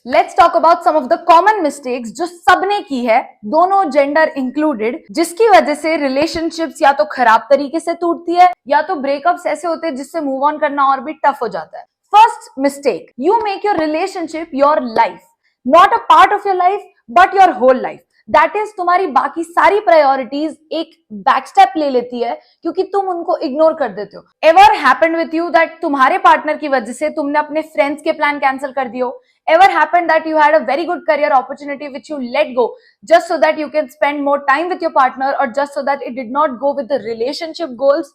Let's talk about some of the common mistakes जो सबने की है, दोनों जेंडर इंक्लूडेड, जिसकी वजह से रिलेशनशिप्स या तो खराब तरीके से टूटती है या तो ब्रेकअप्स ऐसे होते हैं जिससे मूव ऑन करना और भी टफ हो जाता है। First mistake, you make your relationship your life, not a part of your life but your whole life. That is तुम्हारी बाकी सारी प्रायोरिटीज एक बैक स्टेप ले लेती है क्योंकि तुम उनको इग्नोर कर देते हो। Ever happened with you that तुम्हारे पार्टनर की वजह से तुमने अपने फ्रेंड्स के प्लान कैंसिल कर दिए? Ever happened that you had a very good career opportunity which you let go just so that you can spend more time with your partner, or just so that it did not go with the relationship goals?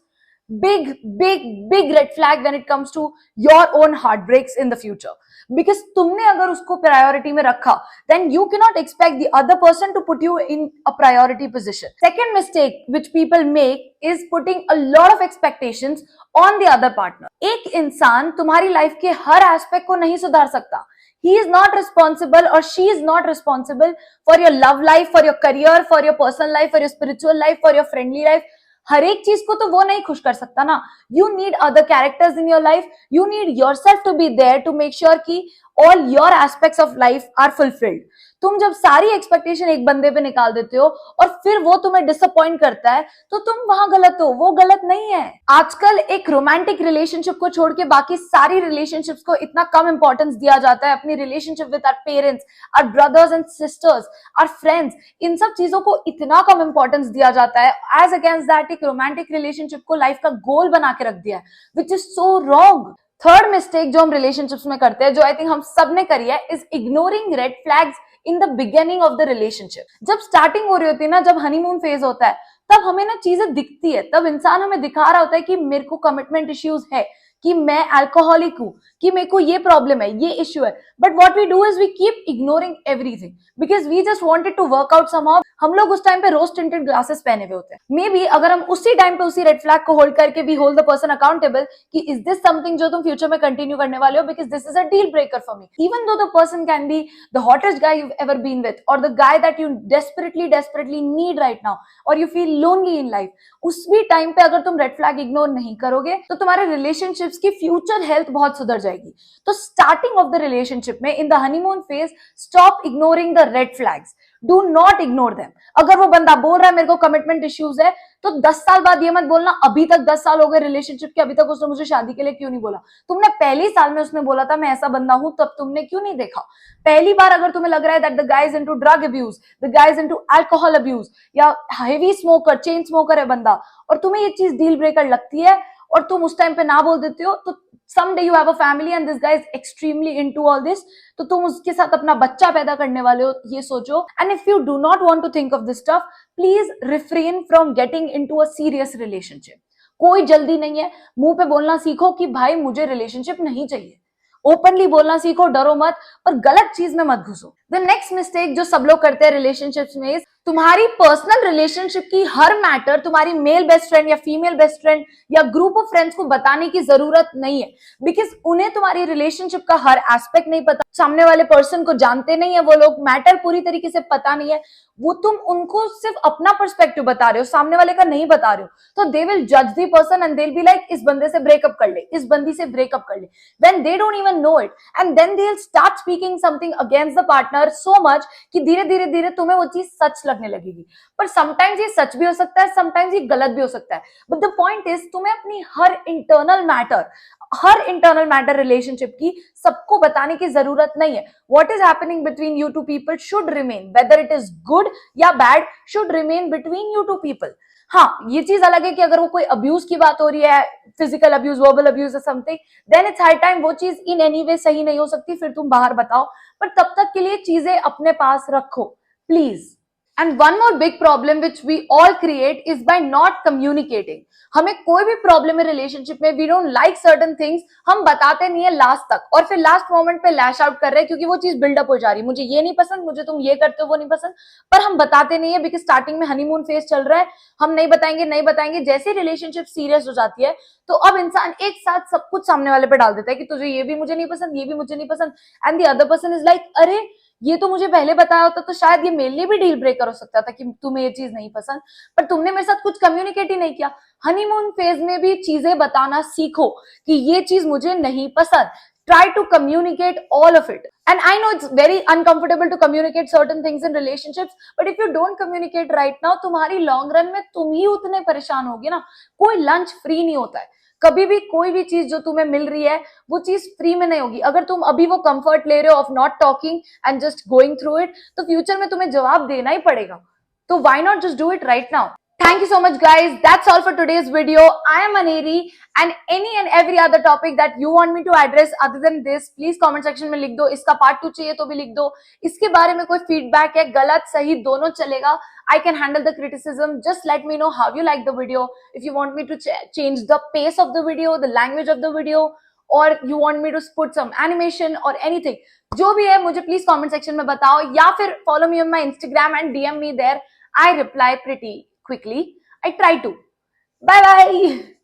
Big red flag when it comes to your own heartbreaks in the future. Because तुमने अगर उसको priority में रखा, then you cannot expect the other person to put you in a priority position. Second mistake which people make is putting a lot of expectations on the other partner. एक इंसान तुम्हारी life के हर aspect को नहीं सुधार सकता. He is not responsible or she is not responsible for your love life, for your career, for your personal life, for your spiritual life, for your friendly life. हर एक चीज को तो वो नहीं खुश कर सकता ना. You need other characters in your life. You need yourself to be there to make sure कि all your aspects of life are fulfilled. तुम जब सारी एक्सपेक्टेशन एक बंदे पे निकाल देते हो और फिर वो तुम्हें डिसअपॉइंट करता है तो तुम वहां गलत हो, वो गलत नहीं है. आजकल एक रोमांटिक रिलेशनशिप को छोड़ के बाकी सारी रिलेशनशिप्स को इतना कम इंपॉर्टेंस दिया जाता है. अपनी relationship with our parents, our brothers and sisters, our friends, इन सब चीजों को इतना कम इंपॉर्टेंस दिया जाता है. एज अगेंस्ट दैट एक रोमांटिक रिलेशनशिप को लाइफ का गोल बना के रख दिया है, which is so wrong. Third mistake जो हम रिलेशनशिप्स में करते हैं, जो आई थिंक हम सब ने करी है, is ignoring red flags in the beginning of the relationship. जब स्टार्टिंग हो रही होती है ना, जब हनीमून फेज होता है, तब हमें ना चीजें दिखती है, तब इंसान हमें दिखा रहा होता है कि मेरे को कमिटमेंट इश्यूज है, कि मैं अल्कोहलिक हूं, कि मेरे को ये प्रॉब्लम है, ये इश्यू है. But what we do is we keep ignoring everything because we just wanted to work out somehow. हम लोग उस टाइम पे रोज टिंटेड ग्लासेस पहने हुए होते हैं. मे बी अगर हम उसी टाइम पे उसी रेड फ्लैग को होल्ड करके भी होल्ड द पर्सन अकाउंटेबल कि इज दिस समथिंग जो तुम फ्यूचर में कंटिन्यू करने वाले हो, because this is a deal breaker for me. Even though the person can be the hottest guy you've ever been with, or the guy that you desperately need right now, or you feel lonely in life, उस भी time पे अगर तुम red flag ignore नहीं करोगे तो तुम्हारे relationships की फ्यूचर हेल्थ बहुत सुधर जाएगी. तो स्टार्टिंग ऑफ द रिलेशनशिप में in the honeymoon phase, stop ignoring the red flags. Do not ignore them. अगर वो बंदा बोल रहा है मेरे को कमिटमेंट इश्यूज है, तो 10 साल बाद ये मत बोलना अभी तक 10 साल हो गए रिलेशनशिप के, अभी तक उसने मुझे शादी के लिए क्यों नहीं बोला. तुमने पहली साल में उसने बोला था मैं ऐसा बंदा हूं, तब तुमने क्यों नहीं देखा. पहली बार अगर तुम्हें लग रहा है that the guy is into drug abuse, the guy is into alcohol abuse, या हेवी स्मोकर, चेन स्मोकर है बंदा, और तुम्हें ये चीज डील ब्रेकर लगती है और तुम उस टाइम पे ना बोल देते हो, तो someday you have a family and this guy is extremely into all this, तो तुम उसके साथ अपना बच्चा पैदा करने वाले हो, ये सोचो. And if you do not want to think of this stuff, please refrain from getting into a serious relationship. कोई जल्दी नहीं है. मुंह पे बोलना सीखो कि भाई मुझे रिलेशनशिप नहीं चाहिए. ओपनली बोलना सीखो, डरो मत, पर गलत चीज में मत घुसो. द नेक्स्ट मिस्टेक जो सब लोग करते हैं रिलेशनशिप्स में, तुम्हारी पर्सनल रिलेशनशिप की हर मैटर तुम्हारी मेल बेस्ट फ्रेंड या फीमेल बेस्ट फ्रेंड या ग्रुप ऑफ फ्रेंड्स को बताने की जरूरत नहीं है. बिकॉज उन्हें तुम्हारी रिलेशनशिप का हर एस्पेक्ट नहीं पता, सामने वाले पर्सन को जानते नहीं है वो लोग, मैटर पूरी तरीके से पता नहीं है, वो तुम उनको सिर्फ अपना पर्सपेक्टिव बता रहे हो, सामने वाले का नहीं बता रहे हो, तो दे विल जज the person and they will be like इस बंदे से ब्रेकअप कर ले, इस बंदी से ब्रेकअप कर ले, when they don't even know it. And then they will start speaking something against the partner so much कि धीरे धीरे धीरे तुम्हें वो चीज सच लगने लगेगी. पर समटाइम्स ये सच भी हो सकता है, समटाइम्स ये गलत भी हो सकता है. बट द पॉइंट इज तुम्हें अपनी हर इंटरनल मैटर रिलेशनशिप की सबको बताने की जरूरत नहीं है. What is happening between you two people should remain, whether it is good या bad, should remain between you two people. हाँ, ये चीज अलग है कि अगर वो कोई अब्यूज की बात हो रही है, फिजिकल अब्यूज, वर्बल अब्यूज या something, then it's high time वो चीज इन एनी वे सही नहीं हो सकती, फिर तुम बाहर बताओ. पर तब तक के लिए चीजें अपने पास रखो please. And one more big problem which we all create is by not communicating. हमें कोई भी प्रॉब्लम है रिलेशनशिप में, we don't like certain things, हम बताते नहीं है लास्ट तक, और फिर लास्ट मोमेंट पे लैश आउट कर रहे हैं क्योंकि वो चीज बिल्डअप हो जा रही है. मुझे ये नहीं पसंद, मुझे तुम ये करते हो वो नहीं पसंद, पर हम बताते नहीं है बिकॉज स्टार्टिंग में हनीमून फेज चल रहा है, हम नहीं बताएंगे. जैसे रिलेशनशिप सीरियस हो जाती है तो अब इंसान एक साथ सब कुछ सामने वाले पे डाल देता है कि तुझे ये भी मुझे नहीं पसंद, ये भी मुझे नहीं पसंद, and the other person is like अरे ये तो मुझे पहले बताया होता तो शायद ये मेरे लिए भी डील ब्रेकर हो सकता था कि तुम्हें ये चीज नहीं पसंद, पर तुमने मेरे साथ कुछ कम्युनिकेट ही नहीं किया. हनीमून फेज में भी चीजें बताना सीखो कि ये चीज मुझे नहीं पसंद. try to communicate all of it. And I know it's very uncomfortable to communicate certain things in relationships, but if you don't communicate right now, तुम्हारी long run में तुम ही उतने परेशान होगे ना. कोई lunch free नहीं होता है. कभी भी कोई भी चीज जो तुम्हें मिल रही है वो चीज फ्री में नहीं होगी. अगर तुम अभी वो कंफर्ट ले रहे हो of not talking and just going through it, तो फ्यूचर में तुम्हें जवाब देना ही पड़ेगा. तो why not just do it right now? Thank you so much, guys. That's all for today's video. I am Aneri, and any and every other topic that you want me to address other than this, please comment section में लिख दो. इसका part 2 चाहिए तो भी लिख दो. इसके बारे में कोई feedback है, गलत सही दोनों चलेगा. I can handle the criticism. Just let me know how you like the video. If you want me to change the pace of the video, the language of the video, or you want me to put some animation or anything, जो भी है मुझे please comment section में बताओ, या फिर follow me on my Instagram and DM me there. I reply pretty quickly. I try to. Bye bye.